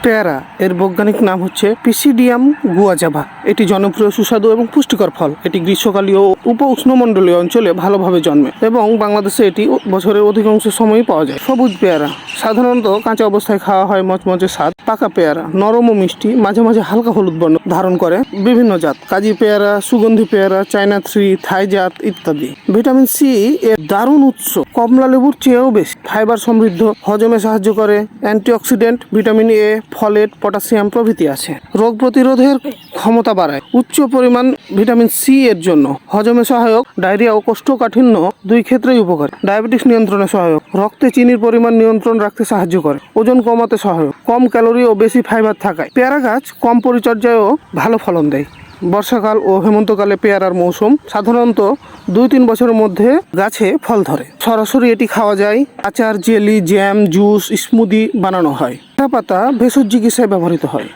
পেয়ারা এর বৈজ্ঞানিক নাম হচ্ছে পিসিডিয়াম গুয়াজাভা। এটি জনপ্রিয়, সুস্বাদু এবং পুষ্টিকর ফল। এটি গ্রীষ্মকালীয় ও উপ উষ্ণমণ্ডলীয় অঞ্চলে ভালোভাবে জন্মে এবং বাংলাদেশে এটি বছরের অধিকাংশ সময়ই পাওয়া যায়। সবুজ পেয়ারা সাধারণত কাঁচা অবস্থায় খাওয়া হয় মচমচে স্বাদ। পাকা পেয়ারা নরম ও মিষ্টি, মাঝে মাঝে হালকা হলুদ বর্ণ ধারণ করে। বিভিন্ন জাত: কাজি পেয়ারা, সুগন্ধি পেয়ারা, চায়না 3, থাই জাত ইত্যাদি। ভিটামিন সি এর দারুণ উৎস, কমলা লেবুর চেয়েও বেশি। ফাইবার সমৃদ্ধ, হজমে সাহায্য করে। Antioxidant, vitamin A, folate, potassium প্রভৃতি আছে। রোগ প্রতিরোধের ক্ষমতা বাড়ায়। উচ্চ পরিমাণ ভিটামিন সি এর জন্য হজমে সহায়ক, ডায়রিয়া ও কোষ্ঠকাঠিন্য দুই ক্ষেত্রেই উপকারী। ডায়াবেটিস নিয়ন্ত্রণে সহায়ক, রক্তে চিনির পরিমাণ নিয়ন্ত্রণ রাখতে সাহায্য করে। ওজন কমাতে সহায়ক, কম ক্যালোরি ও বেশি ফাইবার থাকায়। পেয়ারা গাছ কম পরিচর্যায়ও ভালো ফলন দেয়। বর্ষাকাল ও হেমন্তকালে পেয়ারার মৌসুম। সাধারণত 2-3 বছরের মধ্যে গাছে ফল ধরে। সরাসরি এটি খাওয়া যায়। আচার, জেলি, জ্যাম, জুস, স্মুদি বানানো হয়। পাতা ভেষজ চিকিৎসায় ব্যবহৃত হয়।